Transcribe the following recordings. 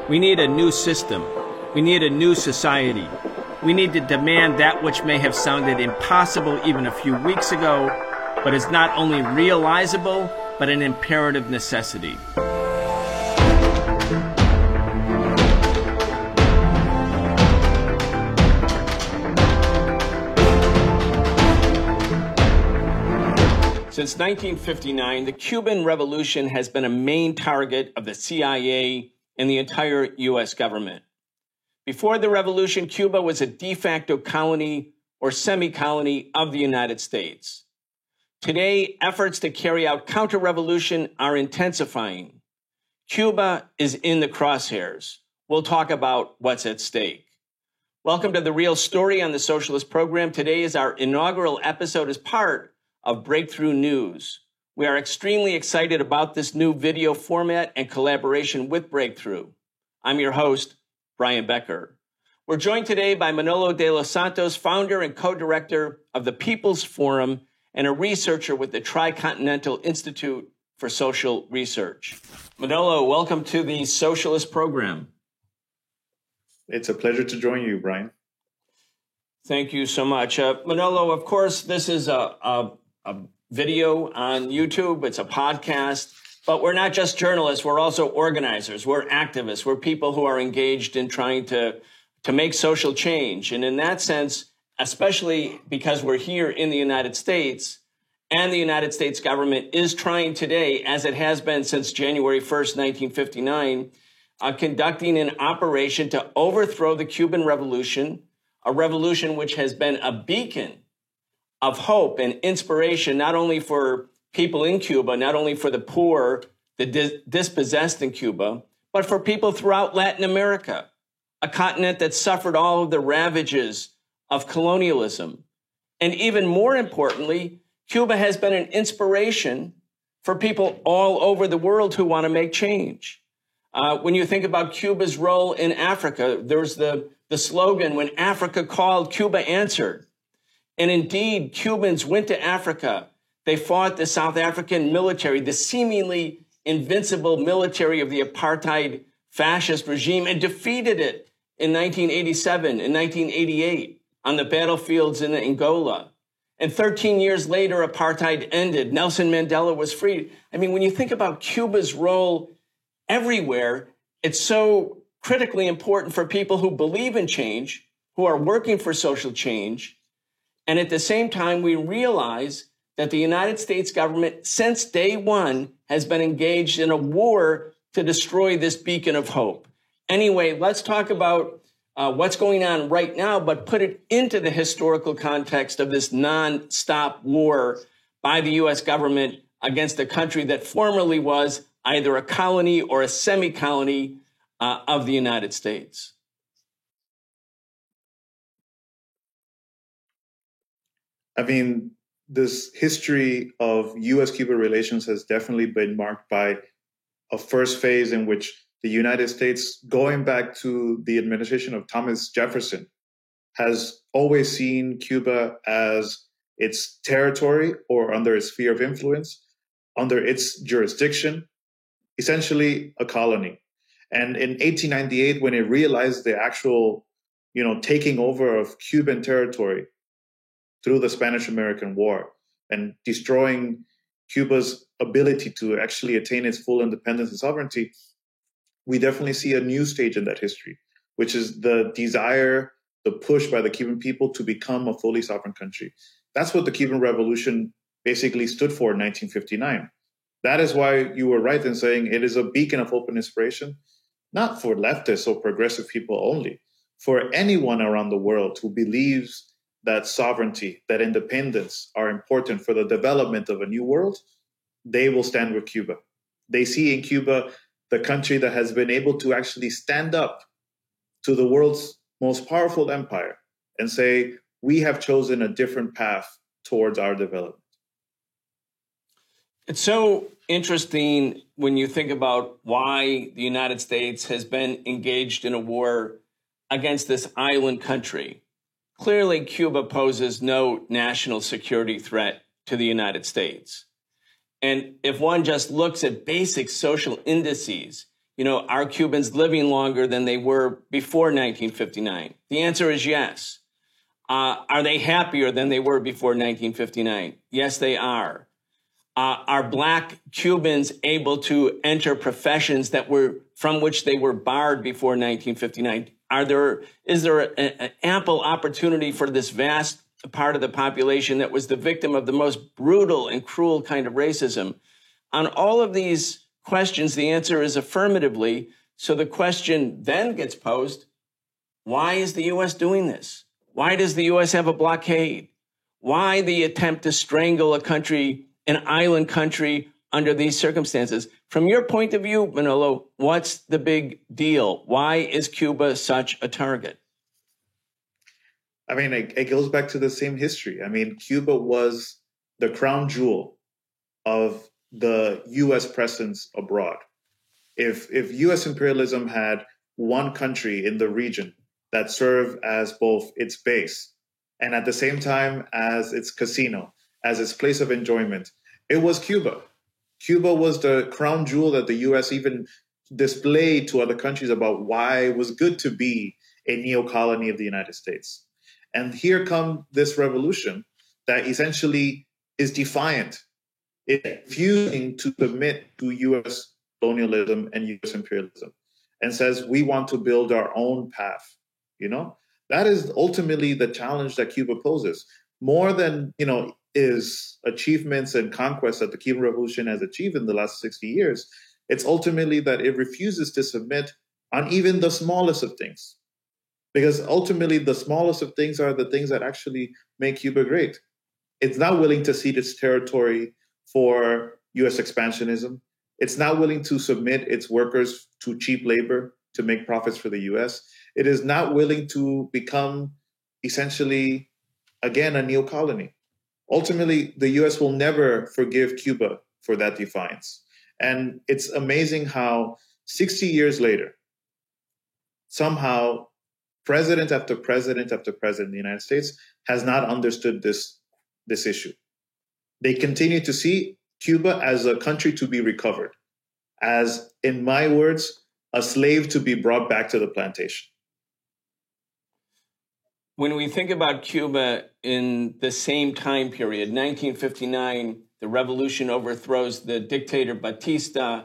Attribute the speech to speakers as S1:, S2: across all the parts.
S1: We need a new system. We need a new society. We need to demand that which may have sounded impossible even a few weeks ago, but is not only realizable, but an imperative necessity. Since 1959, the Cuban Revolution has been a main target of the CIA and the entire U.S. government. Before the revolution, Cuba was a de facto colony or semi-colony of the United States. Today, efforts to carry out counter-revolution are intensifying. Cuba is in the crosshairs. We'll talk about what's at stake. Welcome to The Real Story on the Socialist Program. Today is our inaugural episode as part of Breakthrough News. We are extremely excited about this new video format and collaboration with Breakthrough. I'm your host, Brian Becker. We're joined today by Manolo de los Santos, founder and co-director of the People's Forum and a researcher with the Tricontinental Institute for Social Research. Manolo, welcome to the Socialist Program.
S2: It's a pleasure to join you, Brian.
S1: Thank you so much. Manolo, of course, this is a video on YouTube. It's a podcast, but we're not just journalists. We're also organizers. We're activists. We're people who are engaged in trying to make social change. And in that sense, especially because we're here in the United States and the United States government is trying today, as it has been since January 1st, 1959, conducting an operation to overthrow the Cuban Revolution, a revolution which has been a beacon of hope and inspiration, not only for people in Cuba, not only for the poor, the dispossessed in Cuba, but for people throughout Latin America, a continent that suffered all of the ravages of colonialism. And even more importantly, Cuba has been an inspiration for people all over the world who want to make change. When you think about Cuba's role in Africa, there's the slogan, when Africa called, Cuba answered. And indeed, Cubans went to Africa. They fought the South African military, the seemingly invincible military of the apartheid fascist regime, and defeated it in 1987 and 1988 on the battlefields in Angola. And 13 years later, apartheid ended. Nelson Mandela was freed. I mean, when you think about Cuba's role everywhere, it's so critically important for people who believe in change, who are working for social change. And at the same time, we realize that the United States government, since day one, has been engaged in a war to destroy this beacon of hope. Anyway, let's talk about what's going on right now, but put it into the historical context of this non-stop war by the U.S. government against a country that formerly was either a colony or a semi-colony of the United States.
S2: I mean, this history of U.S.-Cuba relations has definitely been marked by a first phase in which the United States, going back to the administration of Thomas Jefferson, has always seen Cuba as its territory or under its sphere of influence, under its jurisdiction, essentially a colony. And in 1898, when it realized the actual, taking over of Cuban territory through the Spanish-American War and destroying Cuba's ability to actually attain its full independence and sovereignty, we definitely see a new stage in that history, which is the desire, the push by the Cuban people to become a fully sovereign country. That's what the Cuban Revolution basically stood for in 1959. That is why you were right in saying it is a beacon of hope and inspiration, not for leftists or progressive people only, for anyone around the world who believes that sovereignty, that independence are important for the development of a new world. They will stand with Cuba. They see in Cuba the country that has been able to actually stand up to the world's most powerful empire and say, we have chosen a different path towards our development.
S1: It's so interesting when you think about why the United States has been engaged in a war against this island country. Clearly, Cuba poses no national security threat to the United States. And if one just looks at basic social indices, are Cubans living longer than they were before 1959? The answer is yes. Are they happier than they were before 1959? Yes, they are. Are Black Cubans able to enter professions from which they were barred before 1959? Is there an ample opportunity for this vast part of the population that was the victim of the most brutal and cruel kind of racism? On all of these questions, the answer is affirmatively. So the question then gets posed, why is the U.S. doing this? Why does the U.S. have a blockade? Why the attempt to strangle a country, an island country, under these circumstances? From your point of view, Manolo, what's the big deal? Why is Cuba such a target?
S2: I mean, it goes back to the same history. I mean, Cuba was the crown jewel of the U.S. presence abroad. If U.S. imperialism had one country in the region that served as both its base and at the same time as its casino, as its place of enjoyment, it was Cuba. Cuba was the crown jewel that the U.S. even displayed to other countries about why it was good to be a neo-colony of the United States. And here comes this revolution that essentially is defiant. It's refusing to submit to U.S. colonialism and U.S. imperialism and says, we want to build our own path. That is ultimately the challenge that Cuba poses. More than, is achievements and conquests that the Cuban Revolution has achieved in the last 60 years. It's ultimately that it refuses to submit on even the smallest of things. Because ultimately, the smallest of things are the things that actually make Cuba great. It's not willing to cede its territory for U.S. expansionism. It's not willing to submit its workers to cheap labor to make profits for the U.S. It is not willing to become essentially, again, a neo-colony. Ultimately, the U.S. will never forgive Cuba for that defiance. And it's amazing how 60 years later, somehow president after president after president in the United States has not understood this issue. They continue to see Cuba as a country to be recovered, as, in my words, a slave to be brought back to the plantation.
S1: When we think about Cuba in the same time period, 1959, the revolution overthrows the dictator Batista.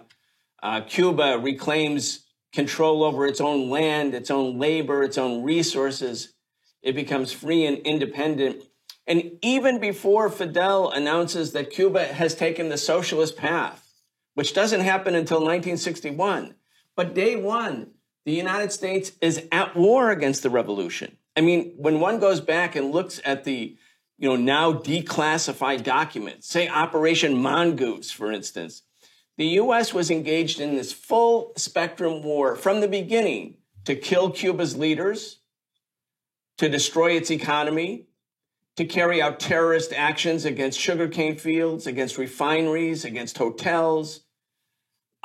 S1: Cuba reclaims control over its own land, its own labor, its own resources. It becomes free and independent. And even before Fidel announces that Cuba has taken the socialist path, which doesn't happen until 1961, but day one, the United States is at war against the revolution. I mean, when one goes back and looks at the, now declassified documents, say Operation Mongoose, for instance, the U.S. was engaged in this full spectrum war from the beginning to kill Cuba's leaders, to destroy its economy, to carry out terrorist actions against sugarcane fields, against refineries, against hotels.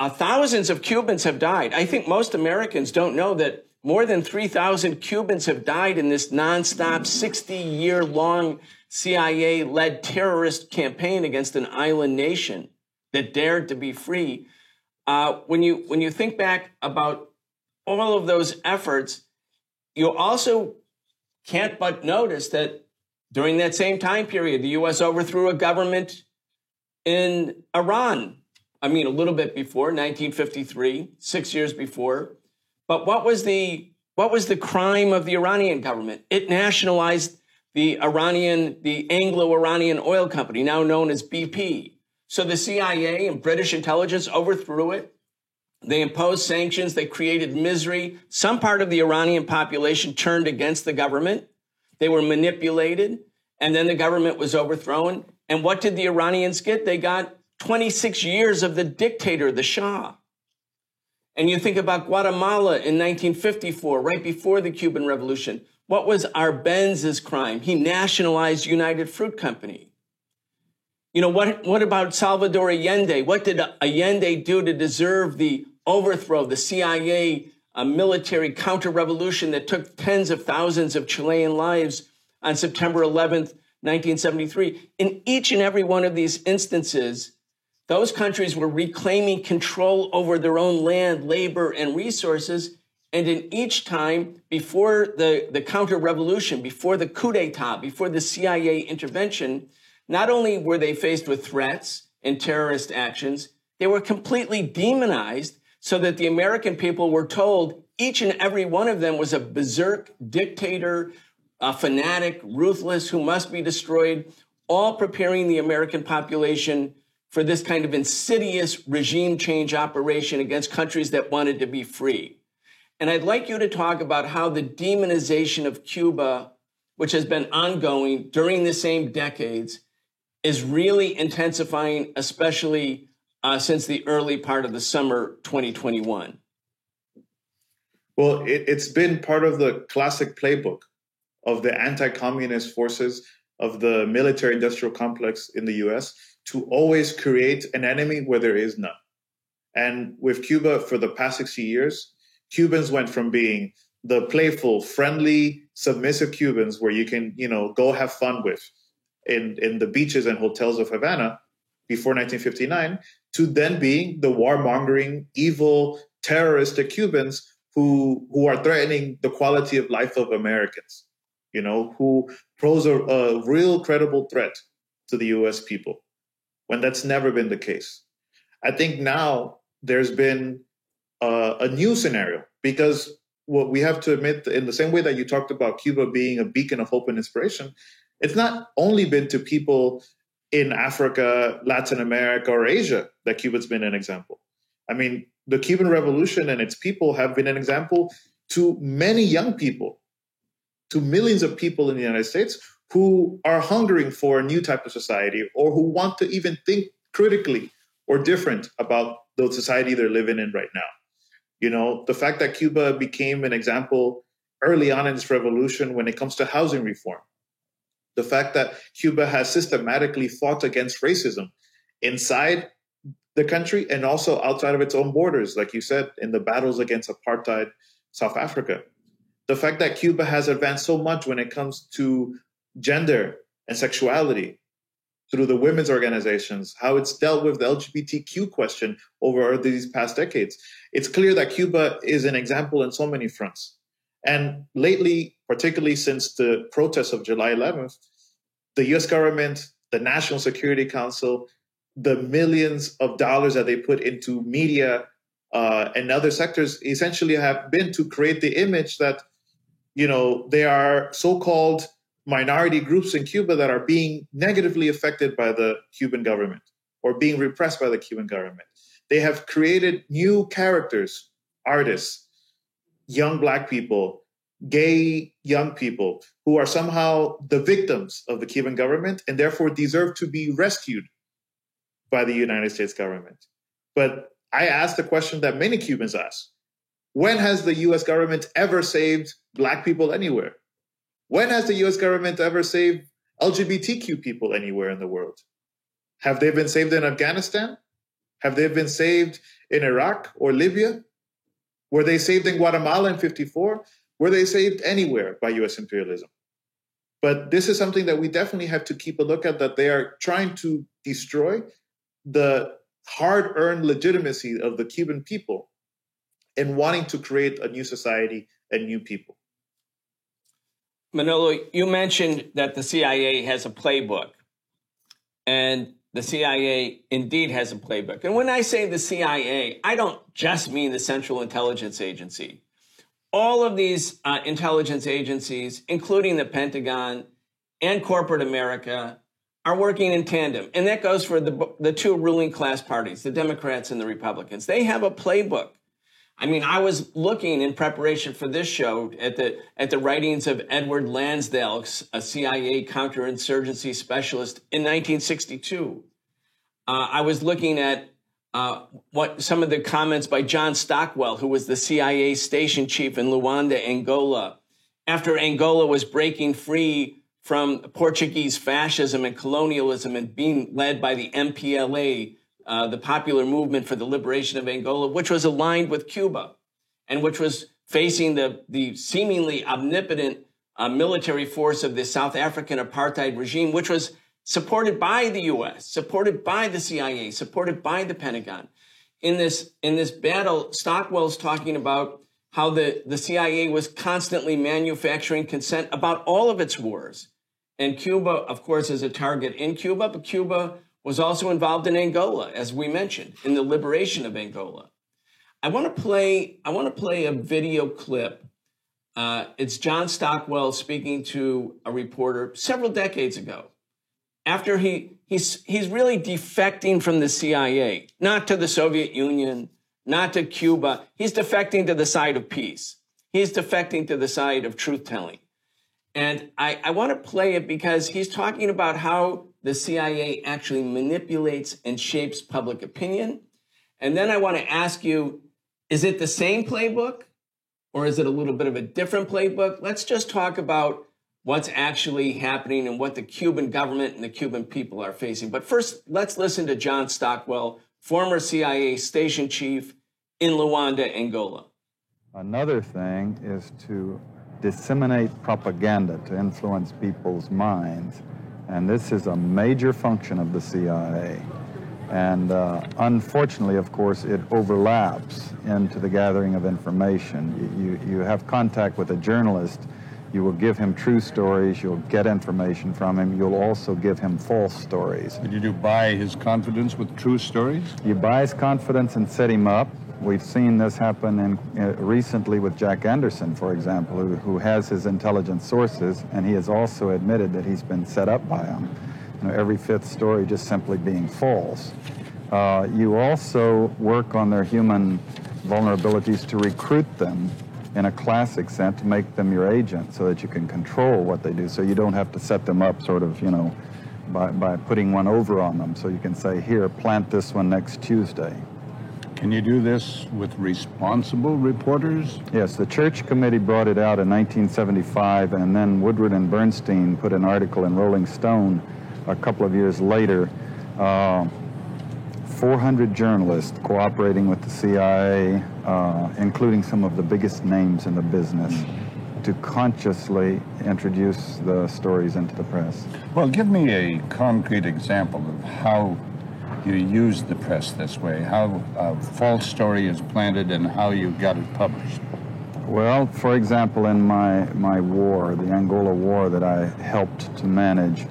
S1: Thousands of Cubans have died. I think most Americans don't know that more than 3,000 Cubans have died in this nonstop 60-year-long CIA-led terrorist campaign against an island nation that dared to be free. When you think back about all of those efforts, you also can't but notice that during that same time period, the U.S. overthrew a government in Iran. I mean, a little bit before, 1953, 6 years before. But what was the crime of the Iranian government? It nationalized the Anglo-Iranian oil company, now known as BP. So the CIA and British intelligence overthrew it. They imposed sanctions. They created misery. Some part of the Iranian population turned against the government. They were manipulated, and then the government was overthrown. And what did the Iranians get? They got 26 years of the dictator, the Shah. And you think about Guatemala in 1954, right before the Cuban Revolution. What was Arbenz's crime? He nationalized United Fruit Company. What about Salvador Allende? What did Allende do to deserve the overthrow, the CIA military counter-revolution that took tens of thousands of Chilean lives on September 11th, 1973? In each and every one of these instances, those countries were reclaiming control over their own land, labor, and resources. And in each time, before the counter-revolution, before the coup d'etat, before the CIA intervention, not only were they faced with threats and terrorist actions, they were completely demonized so that the American people were told each and every one of them was a berserk dictator, a fanatic, ruthless, who must be destroyed, all preparing the American population for this kind of insidious regime change operation against countries that wanted to be free. And I'd like you to talk about how the demonization of Cuba, which has been ongoing during the same decades, is really intensifying, especially since the early part of the summer 2021.
S2: Well, it's been part of the classic playbook of the anti-communist forces of the military-industrial complex in the US to always create an enemy where there is none. And with Cuba, for the past 60 years, Cubans went from being the playful, friendly, submissive Cubans where you can, go have fun with in the beaches and hotels of Havana before 1959, to then being the warmongering, evil, terroristic Cubans who are threatening the quality of life of Americans, who pose a real credible threat to the US people, when that's never been the case. I think now there's been a new scenario, because what we have to admit, in the same way that you talked about Cuba being a beacon of hope and inspiration, it's not only been to people in Africa, Latin America, or Asia that Cuba's been an example. I mean, the Cuban Revolution and its people have been an example to many young people, to millions of people in the United States who are hungering for a new type of society, or who want to even think critically or different about the society they're living in right now. The fact that Cuba became an example early on in its revolution when it comes to housing reform, the fact that Cuba has systematically fought against racism inside the country and also outside of its own borders, like you said, in the battles against apartheid South Africa. The fact that Cuba has advanced so much when it comes to gender and sexuality through the women's organizations, how it's dealt with the LGBTQ question over these past decades. It's clear that Cuba is an example in so many fronts. And lately, particularly since the protests of July 11th, the US government, the National Security Council, the millions of dollars that they put into media and other sectors essentially have been to create the image that, they are so-called minority groups in Cuba that are being negatively affected by the Cuban government or being repressed by the Cuban government. They have created new characters, artists, young Black people, gay young people who are somehow the victims of the Cuban government and therefore deserve to be rescued by the United States government. But I ask the question that many Cubans ask. When has the US government ever saved Black people anywhere? When has the US government ever saved LGBTQ people anywhere in the world? Have they been saved in Afghanistan? Have they been saved in Iraq or Libya? Were they saved in Guatemala in 1954? Were they saved anywhere by US imperialism? But this is something that we definitely have to keep a look at, that they are trying to destroy the hard-earned legitimacy of the Cuban people in wanting to create a new society and new people.
S1: Manolo, you mentioned that the CIA has a playbook, and the CIA indeed has a playbook. And when I say the CIA, I don't just mean the Central Intelligence Agency. All of these intelligence agencies, including the Pentagon and corporate America, are working in tandem. And that goes for the two ruling class parties, the Democrats and the Republicans. They have a playbook. I mean, I was looking in preparation for this show at the writings of Edward Lansdale, a CIA counterinsurgency specialist in 1962. I was looking at what some of the comments by John Stockwell, who was the CIA station chief in Luanda, Angola, after Angola was breaking free from Portuguese fascism and colonialism and being led by the MPLA, the Popular Movement for the Liberation of Angola, which was aligned with Cuba and which was facing the seemingly omnipotent military force of the South African apartheid regime, which was supported by the U.S., supported by the CIA, supported by the Pentagon. In this battle, Stockwell's talking about how the CIA was constantly manufacturing consent about all of its wars. And Cuba, of course, is a target in Cuba, but Cuba was also involved in Angola, as we mentioned, in the liberation of Angola. I want to play a video clip. It's John Stockwell speaking to a reporter several decades ago, after he's really defecting from the CIA, not to the Soviet Union, not to Cuba. He's defecting to the side of peace. He's defecting to the side of truth-telling. And I want to play it because he's talking about how the CIA actually manipulates and shapes public opinion. And then I want to ask you, is it the same playbook or is it a little bit of a different playbook? Let's just talk about what's actually happening and what the Cuban government and the Cuban people are facing. But first, let's listen to John Stockwell, former CIA station chief in Luanda, Angola.
S3: Another thing is to disseminate propaganda to influence people's minds. And this is a major function of the CIA. And unfortunately, of course, it overlaps into the gathering of information. You have contact with a journalist, you will give him true stories, you'll get information from him, you'll also give him false stories.
S4: Did you buy his confidence with true stories?
S3: You buy his confidence and set him up. We've seen this happen recently with Jack Anderson, for example, who has his intelligence sources, and he has also admitted that he's been set up by them. Every fifth story just simply being false. You also work on their human vulnerabilities to recruit them in a classic sense, to make them your agent so that you can control what they do, so you don't have to set them up sort of, by putting one over on them. So you can say, here, plant this one next Tuesday.
S4: Can you do this with responsible reporters?
S3: Yes, the Church Committee brought it out in 1975, and then Woodward and Bernstein put an article in Rolling Stone a couple of years later, 400 journalists cooperating with the CIA, including some of the biggest names in the business, to consciously introduce the stories into the press.
S4: Well, give me a concrete example of how you use the press this way, how a false story is planted and how you got it published.
S3: Well, for example, in my war, the Angola War that I helped to manage,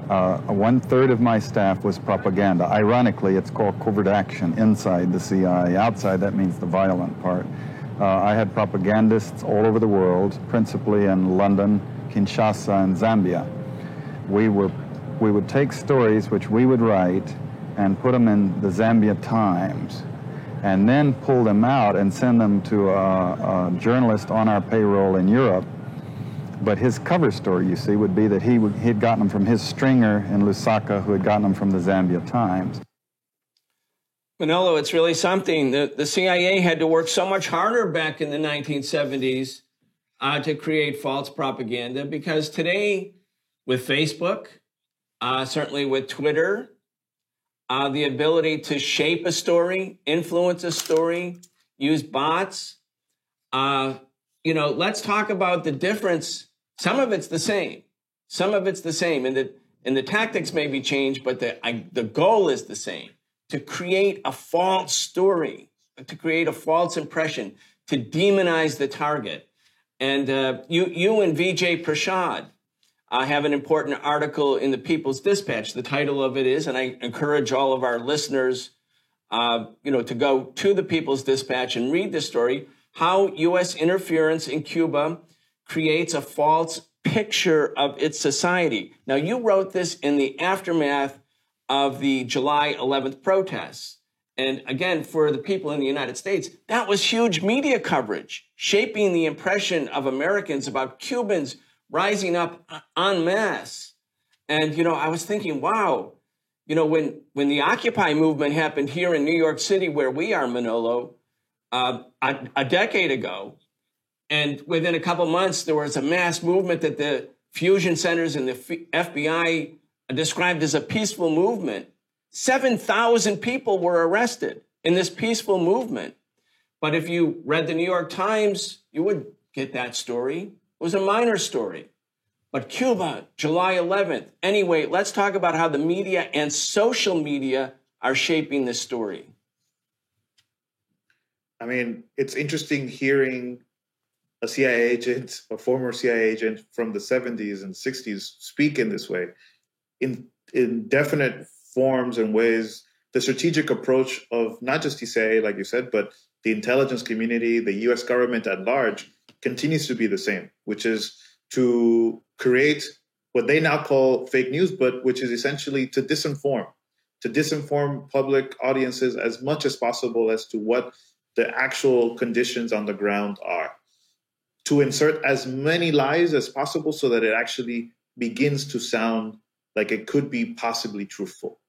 S3: 1/3 of my staff was propaganda. Ironically, it's called covert action inside the CIA. Outside, that means the violent part. I had propagandists all over the world, principally in London, Kinshasa, and Zambia. We would take stories which we would write and put them in the Zambia Times, and then pull them out and send them to a journalist on our payroll in Europe. But his cover story, you see, would be that he'd gotten them from his stringer in Lusaka, who had gotten them from the Zambia Times.
S1: Manolo, it's really something. The CIA had to work so much harder back in the 1970s to create false propaganda, because today, with Facebook, certainly with Twitter, the ability to shape a story, influence a story, use bots, let's talk about the difference. Some of it's the same. Some of it's the same. And the tactics may be changed, but the goal is the same. To create a false story, to create a false impression, to demonize the target. And you and Vijay Prashad have an important article in the People's Dispatch. The title of it is, and I encourage all of our listeners, to go to the People's Dispatch and read this story, how U.S. interference in Cuba creates a false picture of its society. Now, you wrote this in the aftermath of the July 11th protests. And again, for the people in the United States, that was huge media coverage, shaping the impression of Americans about Cubans rising up en masse. And, I was thinking, wow, when the Occupy movement happened here in New York City, where we are, Manolo, a decade ago, and within a couple months, there was a mass movement that the fusion centers and the FBI described as a peaceful movement. 7,000 people were arrested in this peaceful movement. But if you read the New York Times, you would get that story. It was a minor story. But Cuba, July 11th. Anyway, let's talk about how the media and social media are shaping this story.
S2: I mean, it's interesting hearing a CIA agent, a former CIA agent from the 70s and 60s speak in this way, in definite forms and ways. The strategic approach of not just the CIA, like you said, but the intelligence community, the US government at large, continues to be the same, which is to create what they now call fake news, but which is essentially to disinform public audiences as much as possible as to what the actual conditions on the ground are, to insert as many lies as possible so that it actually begins to sound like it could be possibly truthful.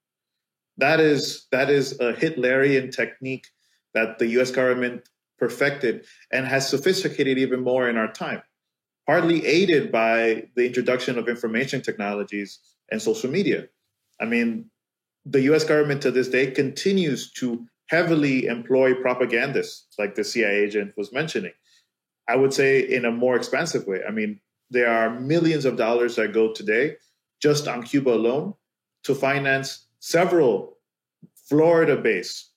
S2: That is a Hitlerian technique that the US government perfected and has sophisticated even more in our time, partly aided by the introduction of information technologies and social media. I mean, the US government to this day continues to heavily employ propagandists, like the CIA agent was mentioning. I would say in a more expansive way. I mean, there are millions of dollars that go today just on Cuba alone to finance several Florida-based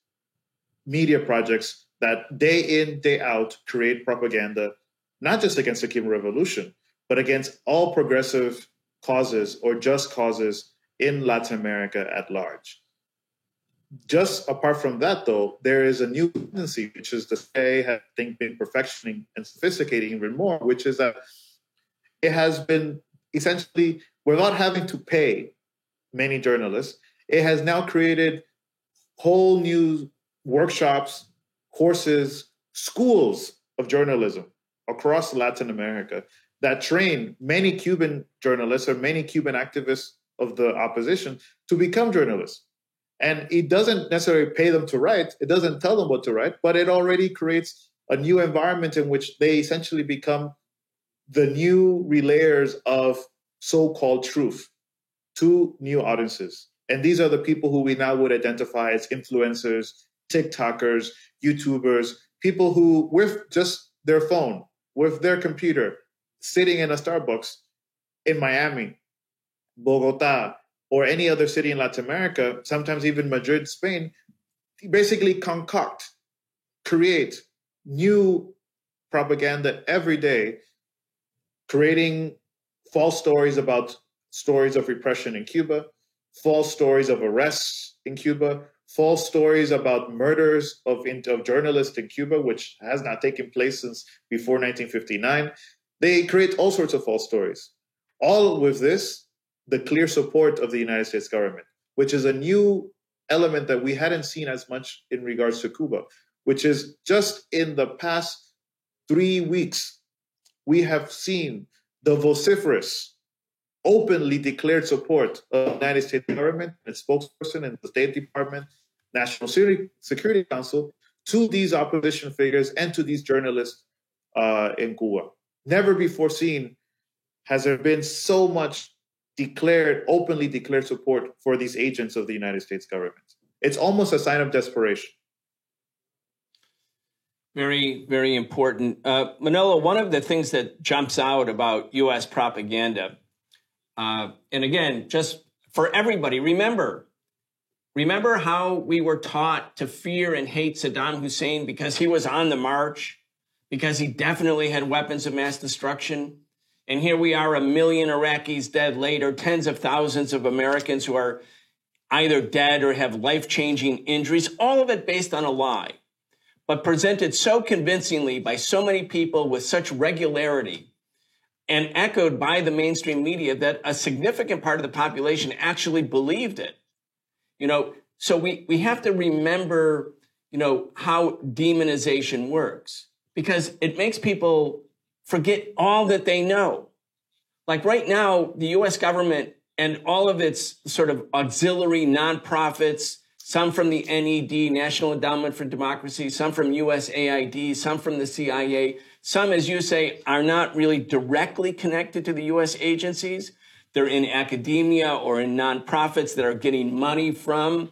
S2: media projects that day in, day out create propaganda, not just against the Cuban Revolution, but against all progressive causes or just causes in Latin America at large. Just apart from that, though, there is a new tendency, which is the CIA has, I think, been perfectioning and sophisticating even more, which is that it has been essentially, without having to pay many journalists, it has now created whole new workshops, courses, schools of journalism across Latin America that train many Cuban journalists or many Cuban activists of the opposition to become journalists. And it doesn't necessarily pay them to write. It doesn't tell them what to write, but it already creates a new environment in which they essentially become the new relayers of so-called truth to new audiences. And these are the people who we now would identify as influencers, TikTokers, YouTubers, people who, with just their phone, with their computer, sitting in a Starbucks in Miami, Bogota, or any other city in Latin America, sometimes even Madrid, Spain, basically concoct, create new propaganda every day, creating false stories about stories of repression in Cuba, false stories of arrests in Cuba, false stories about murders of journalists in Cuba, which has not taken place since before 1959. They create all sorts of false stories. All with this, the clear support of the United States government, which is a new element that we hadn't seen as much in regards to Cuba, which is just in the past 3 weeks, we have seen the vociferous, openly declared support of the United States government, its spokesperson and the State Department, National Security Council, to these opposition figures and to these journalists in Cuba. Never before seen has there been so much openly declared support for these agents of the United States government. It's almost a sign of desperation.
S1: Very, very important. Manolo, one of the things that jumps out about U.S. propaganda, and again, just for everybody, remember how we were taught to fear and hate Saddam Hussein because he was on the march, because he definitely had weapons of mass destruction. And here we are, 1 million Iraqis dead later, tens of thousands of Americans who are either dead or have life-changing injuries, all of it based on a lie, but presented so convincingly by so many people with such regularity and echoed by the mainstream media that a significant part of the population actually believed it. So we have to remember, how demonization works, because it makes people forget all that they know. Like right now, the U.S. government and all of its sort of auxiliary nonprofits, some from the NED, National Endowment for Democracy, some from USAID, some from the CIA, some, as you say, are not really directly connected to the U.S. agencies. They're in academia or in nonprofits that are getting money from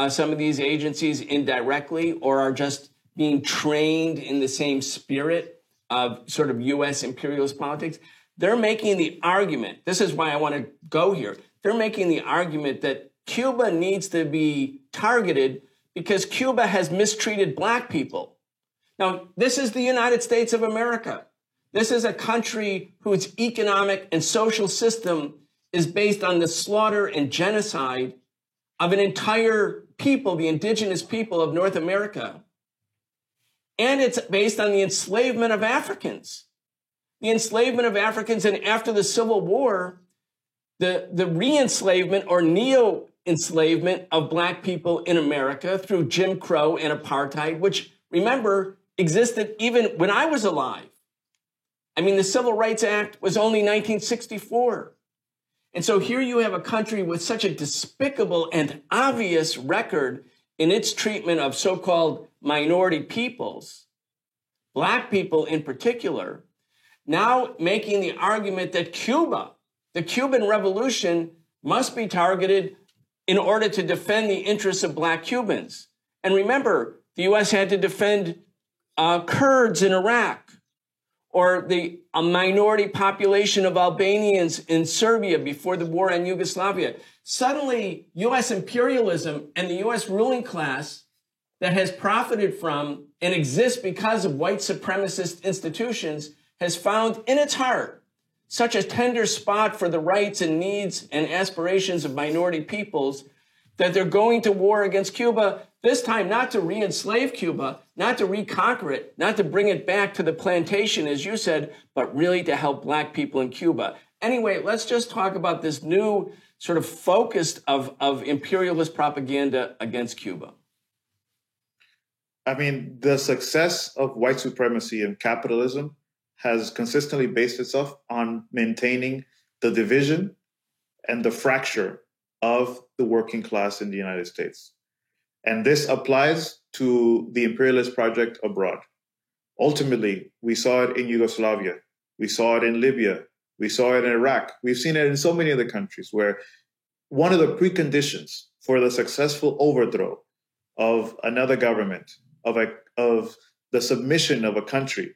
S1: some of these agencies indirectly, or are just being trained in the same spirit of sort of U.S. imperialist politics. they're making the argument, this is why I want to go here, they're making the argument that Cuba needs to be targeted because Cuba has mistreated black people. Now, this is the United States of America. This is a country whose economic and social system is based on the slaughter and genocide of an entire people, the indigenous people of North America. And it's based on the enslavement of Africans. The enslavement of Africans, and after the Civil War, the re-enslavement or neo-enslavement of black people in America through Jim Crow and apartheid, which, remember, existed even when I was alive. I mean, the Civil Rights Act was only 1964. And so here you have a country with such a despicable and obvious record in its treatment of so-called minority peoples, black people in particular, now making the argument that Cuba, the Cuban Revolution, must be targeted in order to defend the interests of black Cubans. And remember, the U.S. had to defend Kurds in Iraq, or a minority population of Albanians in Serbia before the war on Yugoslavia. Suddenly, U.S. imperialism and the U.S. ruling class that has profited from and exists because of white supremacist institutions has found in its heart such a tender spot for the rights and needs and aspirations of minority peoples that they're going to war against Cuba, this time not to re-enslave Cuba, not to reconquer it, not to bring it back to the plantation, as you said, but really to help black people in Cuba. Anyway, let's just talk about this new sort of focus of imperialist propaganda against Cuba.
S2: I mean, the success of white supremacy and capitalism has consistently based itself on maintaining the division and the fracture of the working class in the United States. And this applies to the imperialist project abroad. Ultimately, we saw it in Yugoslavia. We saw it in Libya. We saw it in Iraq. We've seen it in so many other countries where one of the preconditions for the successful overthrow of another government, of the submission of a country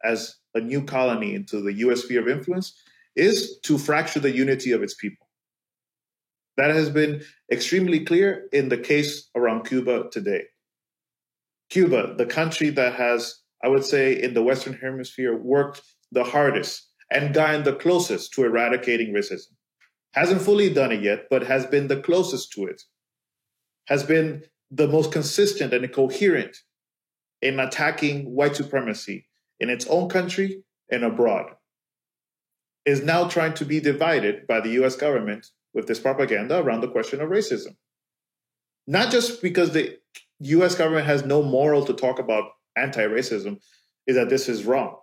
S2: as a new colony into the U.S. sphere of influence, is to fracture the unity of its people. That has been extremely clear in the case around Cuba today. Cuba, the country that has, I would say, in the Western Hemisphere, worked the hardest and gotten the closest to eradicating racism. Hasn't fully done it yet, but has been the closest to it. Has been the most consistent and coherent in attacking white supremacy in its own country and abroad. Is now trying to be divided by the US government with this propaganda around the question of racism. Not just because the US government has no moral to talk about anti-racism, is that this is wrong.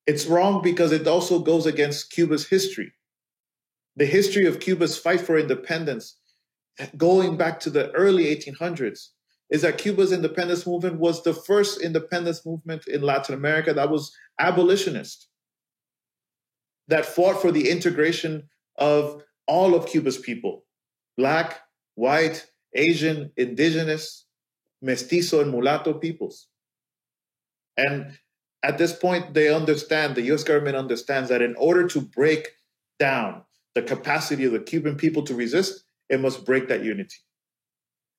S2: It's wrong because it also goes against Cuba's history. The history of Cuba's fight for independence, going back to the early 1800s, is that Cuba's independence movement was the first independence movement in Latin America that was abolitionist, that fought for the integration of all of Cuba's people, Black, white, Asian, indigenous, mestizo, and mulatto peoples. And at this point, they understand, the US government understands that in order to break down the capacity of the Cuban people to resist, it must break that unity.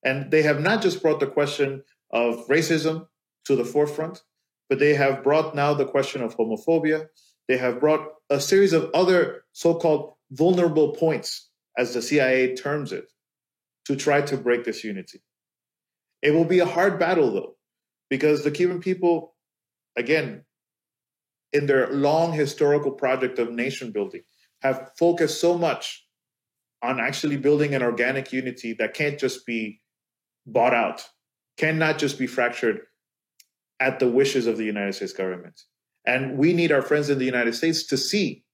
S2: And they have not just brought the question of racism to the forefront, but they have brought now the question of homophobia. They have brought a series of other so-called vulnerable points, as the CIA terms it, to try to break this unity. It will be a hard battle, though, because the Cuban people, again, in their long historical project of nation building, have focused so much on actually building an organic unity that can't just be bought out, cannot just be fractured at the wishes of the United States government. And we need our friends in the United States to see,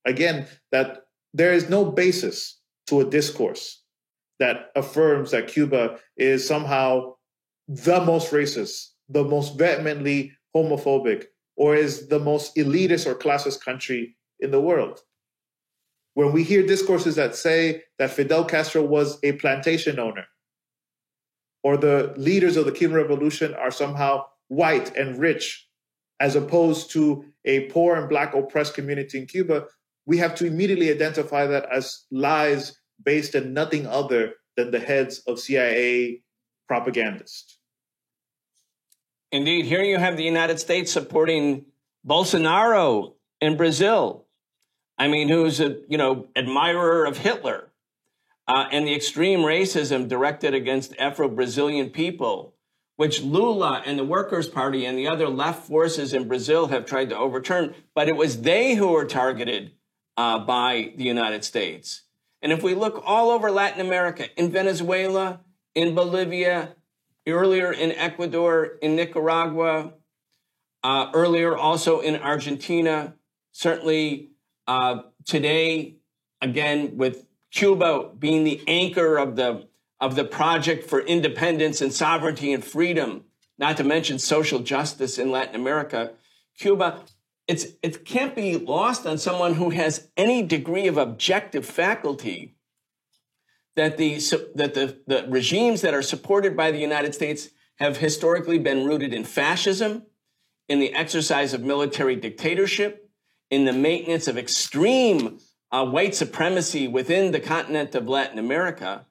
S2: again, that there is no basis to a discourse that affirms that Cuba is somehow the most racist, the most vehemently homophobic, or is the most elitist or classist country in the world. When we hear discourses that say that Fidel Castro was a plantation owner, or the leaders of the Cuban Revolution are somehow white and rich, as opposed to a poor and Black oppressed community in Cuba, we have to immediately identify that as lies based on nothing other than the heads of CIA propagandists.
S1: Indeed, here you have the United States supporting Bolsonaro in Brazil. I mean, who's a admirer of Hitler, and the extreme racism directed against Afro-Brazilian people, which Lula and the Workers' Party and the other left forces in Brazil have tried to overturn. But it was they who were targeted by the United States. And if we look all over Latin America, in Venezuela, in Bolivia, earlier in Ecuador, in Nicaragua, earlier also in Argentina, certainly today, again, with Cuba being the anchor of the project for independence and sovereignty and freedom, not to mention social justice in Latin America, Cuba, it can't be lost on someone who has any degree of objective faculty that the regimes that are supported by the United States have historically been rooted in fascism, in the exercise of military dictatorship, in the maintenance of extreme white supremacy within the continent of Latin America.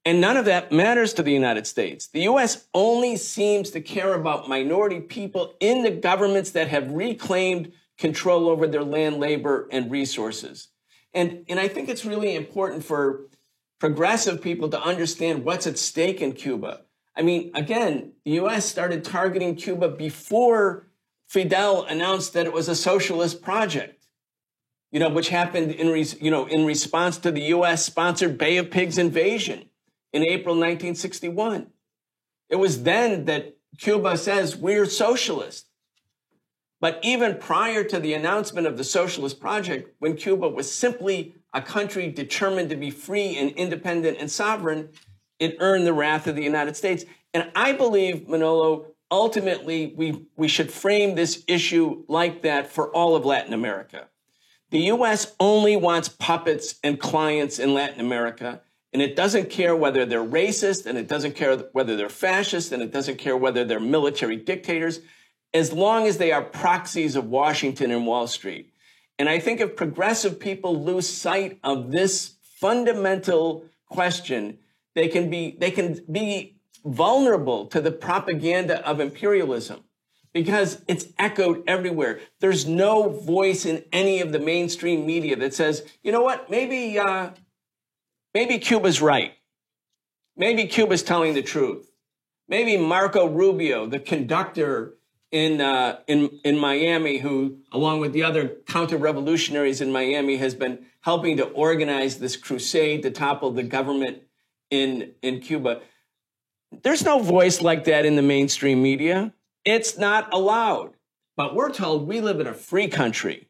S1: And none of that matters to the United States. The U.S. only seems to care about minority people in the governments that have reclaimed control over their land, labor, and resources. And I think it's really important for progressive people to understand what's at stake in Cuba. I mean, again, the U.S. started targeting Cuba before Fidel announced that it was a socialist project, which happened in response to the U.S.-sponsored Bay of Pigs invasion in April 1961. It was then that Cuba says, we're socialist. But even prior to the announcement of the socialist project, when Cuba was simply a country determined to be free and independent and sovereign, it earned the wrath of the United States. And I believe, Manolo, ultimately, we should frame this issue like that for all of Latin America. The U.S. only wants puppets and clients in Latin America, and it doesn't care whether they're racist, and it doesn't care whether they're fascist, and it doesn't care whether they're military dictators, as long as they are proxies of Washington and Wall Street. And I think if progressive people lose sight of this fundamental question, they can be vulnerable to the propaganda of imperialism because it's echoed everywhere. There's no voice in any of the mainstream media that says, you know what, maybe Cuba's right. Maybe Cuba's telling the truth. Maybe Marco Rubio, the conductor in Miami, who, along with the other counter-revolutionaries in Miami, has been helping to organize this crusade to topple the government in Cuba. There's no voice like that in the mainstream media. It's not allowed. But we're told we live in a free country.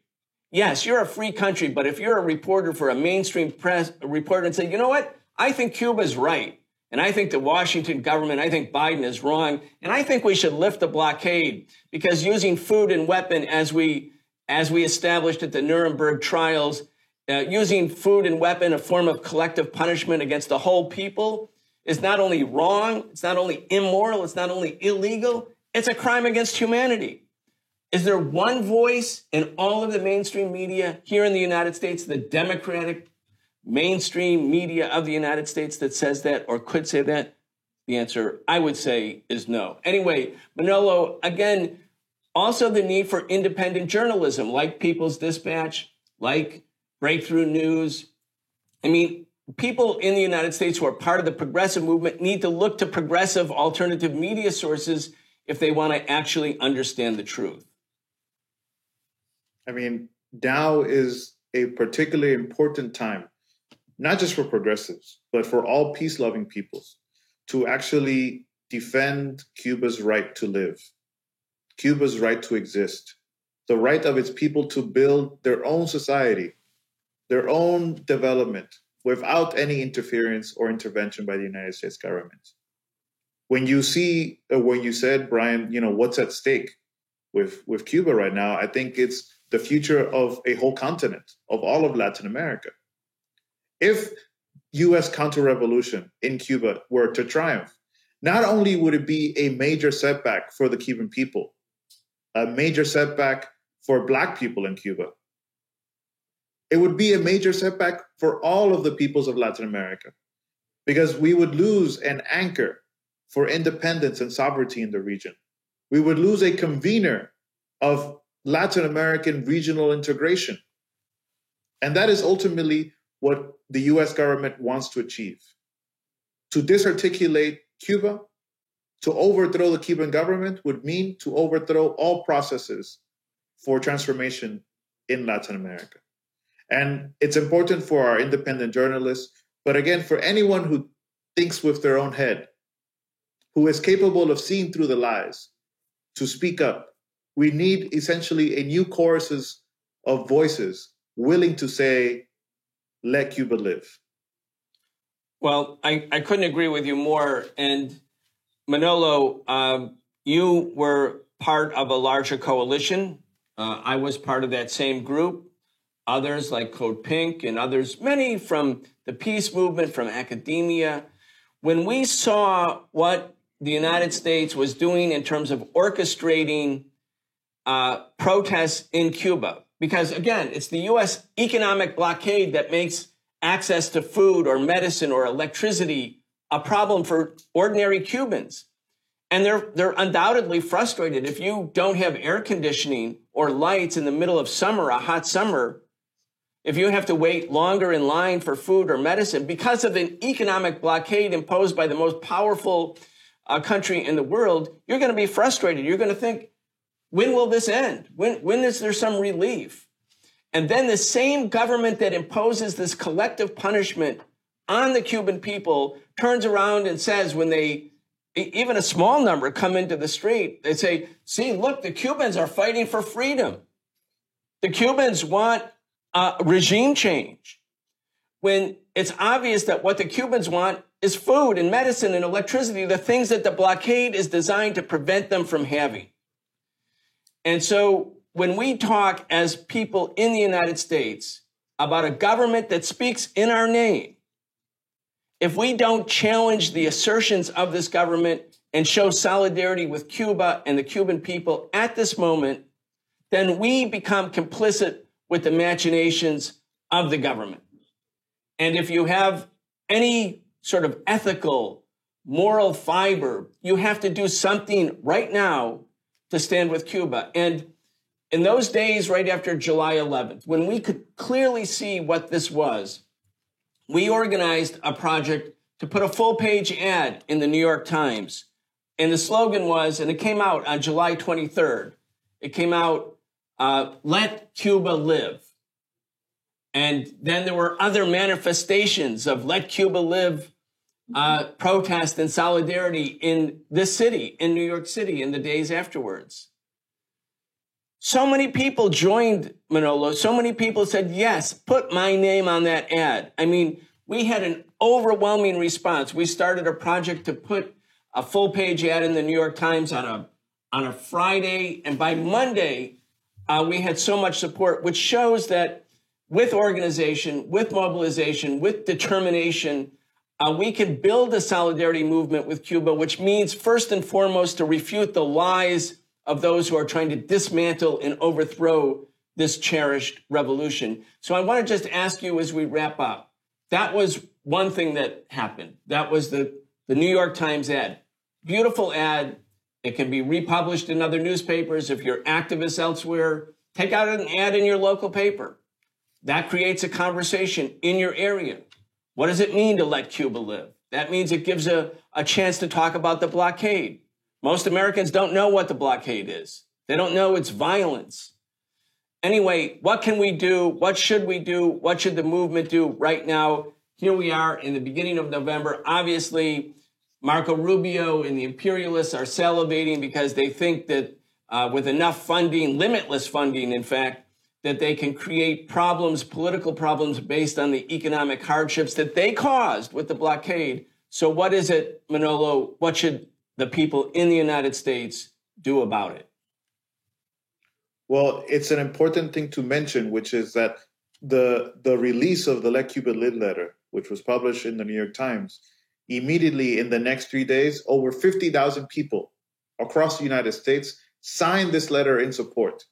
S1: Yes, you're a free country, but if you're a reporter for a mainstream press, a reporter and say, you know what, I think Cuba's right. And I think the Washington government, I think Biden is wrong. And I think we should lift the blockade because using food and weapon as we established at the Nuremberg trials, using food and weapon, a form of collective punishment against the whole people, is not only wrong, it's not only immoral, it's not only illegal, it's a crime against humanity. Is there one voice in all of the mainstream media here in the United States, the Democratic mainstream media of the United States, that says that or could say that? The answer, I would say, is no. Anyway, Manolo, again, also the need for independent journalism like People's Dispatch, like Breakthrough News. I mean, people in the United States who are part of the progressive movement need to look to progressive alternative media sources if they want to actually understand the truth.
S2: I mean, now is a particularly important time, not just for progressives, but for all peace-loving peoples, to actually defend Cuba's right to live, Cuba's right to exist, the right of its people to build their own society, their own development, without any interference or intervention by the United States government. When you said, Brian, what's at stake with Cuba right now, I think it's the future of a whole continent, of all of Latin America. If U.S. counter-revolution in Cuba were to triumph, not only would it be a major setback for the Cuban people, a major setback for Black people in Cuba. It would be a major setback for all of the peoples of Latin America, because we would lose an anchor for independence and sovereignty in the region. We would lose a convener of Latin American regional integration. And that is ultimately what the US government wants to achieve. To disarticulate Cuba, to overthrow the Cuban government would mean to overthrow all processes for transformation in Latin America. And it's important for our independent journalists, but again, for anyone who thinks with their own head, who is capable of seeing through the lies, to speak up. We need essentially a new chorus of voices willing to say, let Cuba live.
S1: Well, I couldn't agree with you more. And Manolo, you were part of a larger coalition. I was part of that same group. Others like Code Pink and others, many from the peace movement, from academia. When we saw what the United States was doing in terms of orchestrating protests in Cuba, because again, it's the U.S. economic blockade that makes access to food or medicine or electricity a problem for ordinary Cubans. And they're undoubtedly frustrated. If you don't have air conditioning or lights in the middle of summer, a hot summer, if you have to wait longer in line for food or medicine because of an economic blockade imposed by the most powerful country in the world, you're going to be frustrated. You're going to think, when will this end? When is there some relief? And then the same government that imposes this collective punishment on the Cuban people turns around and says, when they, even a small number, come into the street, they say, see, look, the Cubans are fighting for freedom. The Cubans want regime change. When it's obvious that what the Cubans want is food and medicine and electricity, the things that the blockade is designed to prevent them from having. And so when we talk as people in the United States about a government that speaks in our name, if we don't challenge the assertions of this government and show solidarity with Cuba and the Cuban people at this moment, then we become complicit with the machinations of the government. And if you have any sort of ethical, moral fiber, you have to do something right now to stand with Cuba. And in those days, right after July 11th, when we could clearly see what this was, we organized a project to put a full-page ad in the New York Times. And the slogan was, and it came out on July 23rd, it came out, let Cuba live. And then there were other manifestations of let Cuba live protest and solidarity in this city, in New York City, in the days afterwards. So many people joined, Manolo. So many people said, yes, put my name on that ad. I mean, we had an overwhelming response. We started a project to put a full-page ad in the New York Times on a Friday. And by Monday, we had so much support, which shows that with organization, with mobilization, with determination, we can build a solidarity movement with Cuba, which means first and foremost to refute the lies of those who are trying to dismantle and overthrow this cherished revolution. So I want to just ask you as we wrap up, that was one thing that happened. That was the New York Times ad. Beautiful ad. It can be republished in other newspapers. If you're activists elsewhere, take out an ad in your local paper. That creates a conversation in your area. What does it mean to let Cuba live? That means it gives a chance to talk about the blockade. Most Americans don't know what the blockade is. They don't know its violence. Anyway, what can we do? What should we do? What should the movement do right now? Here we are in the beginning of November. Obviously, Marco Rubio and the imperialists are salivating because they think that with enough funding, limitless funding, in fact, that they can create problems, political problems based on the economic hardships that they caused with the blockade. So what is it, Manolo? What should the people in the United States do about it?
S2: Well, it's an important thing to mention, which is that the release of the Let Cuba Live letter, which was published in the New York Times, immediately in the next 3 days, over 50,000 people across the United States signed this letter in support.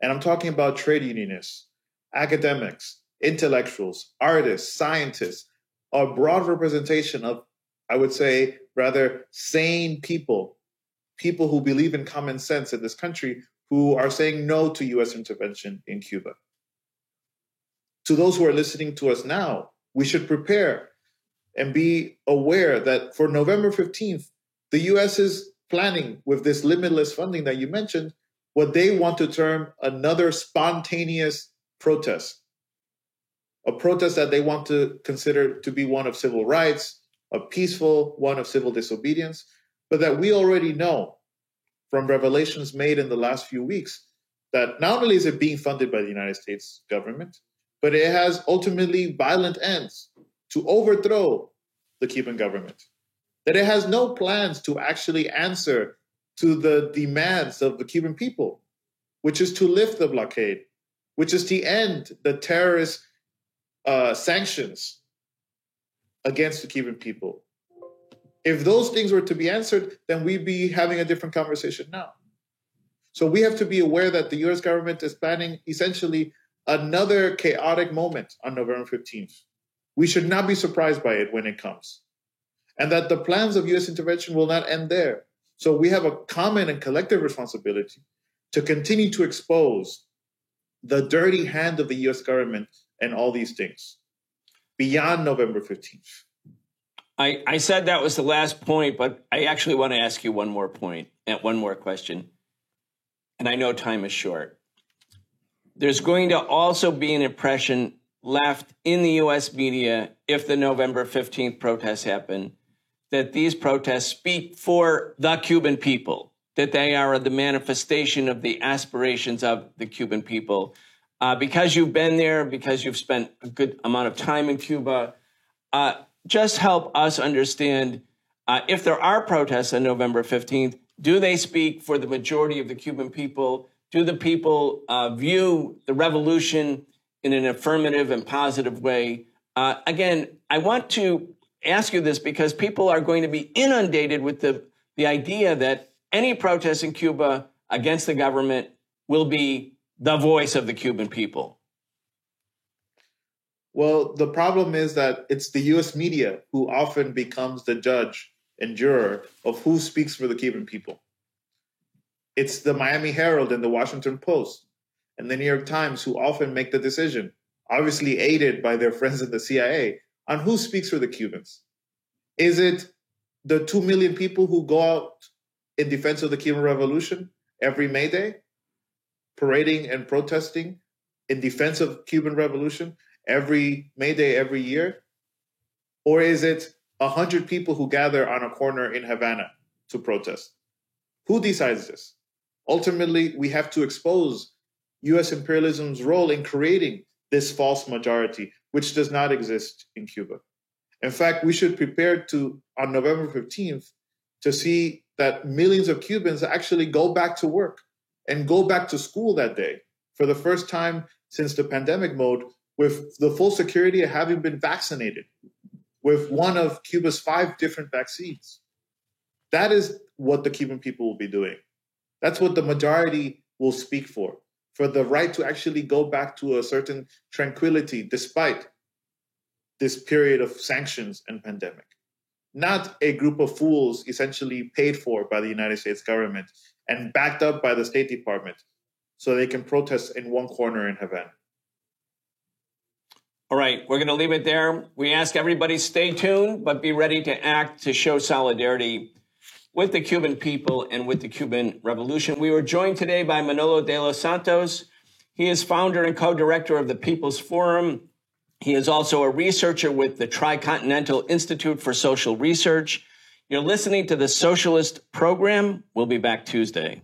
S2: And I'm talking about trade unionists, academics, intellectuals, artists, scientists, a broad representation of, I would say, rather sane people, people who believe in common sense in this country, who are saying no to US intervention in Cuba. To those who are listening to us now, we should prepare and be aware that for November 15th, the US is planning with this limitless funding that you mentioned, what they want to term another spontaneous protest, a protest that they want to consider to be one of civil rights, a peaceful one of civil disobedience, but that we already know from revelations made in the last few weeks that not only is it being funded by the United States government, but it has ultimately violent ends to overthrow the Cuban government, that it has no plans to actually answer to the demands of the Cuban people, which is to lift the blockade, which is to end the terrorist sanctions against the Cuban people. If those things were to be answered, then we'd be having a different conversation now. So we have to be aware that the US government is planning essentially another chaotic moment on November 15th. We should not be surprised by it when it comes. And that the plans of US intervention will not end there. So we have a common and collective responsibility to continue to expose the dirty hand of the US government and all these things beyond November 15th.
S1: I said that was the last point, but I actually want to ask you one more point and one more question. And I know time is short. There's going to also be an impression left in the US media if the November 15th protests happen, that these protests speak for the Cuban people, that they are the manifestation of the aspirations of the Cuban people. Because you've been there, because you've spent a good amount of time in Cuba, just help us understand if there are protests on November 15th, do they speak for the majority of the Cuban people? Do the people view the revolution in an affirmative and positive way? Again, I want to ask you this because people are going to be inundated with the idea that any protest in Cuba against the government will be the voice of the Cuban people.
S2: Well, the problem is that it's the US media who often becomes the judge and juror of who speaks for the Cuban people. It's the Miami Herald and the Washington Post and the New York Times who often make the decision, obviously aided by their friends at the CIA, on who speaks for the Cubans. Is it the 2 million people who go out in defense of the Cuban Revolution every May Day, parading and protesting in defense of Cuban Revolution every May Day every year? Or is it 100 people who gather on a corner in Havana to protest? Who decides this? Ultimately, we have to expose US imperialism's role in creating this false majority, which does not exist in Cuba. In fact, we should prepare to, on November 15th, to see that millions of Cubans actually go back to work and go back to school that day for the first time since the pandemic mode, with the full security of having been vaccinated with one of Cuba's 5 different vaccines. That is what the Cuban people will be doing. That's what the majority will speak for the right to actually go back to a certain tranquility despite this period of sanctions and pandemic. Not a group of fools essentially paid for by the United States government and backed up by the State Department so they can protest in one corner in Havana.
S1: All right, we're going to leave it there. We ask everybody stay tuned, but be ready to act to show solidarity with the Cuban people and with the Cuban Revolution. We were joined today by Manolo de los Santos. He is founder and co-director of the People's Forum. He is also a researcher with the Tricontinental Institute for Social Research. You're listening to the Socialist Program. We'll be back Tuesday.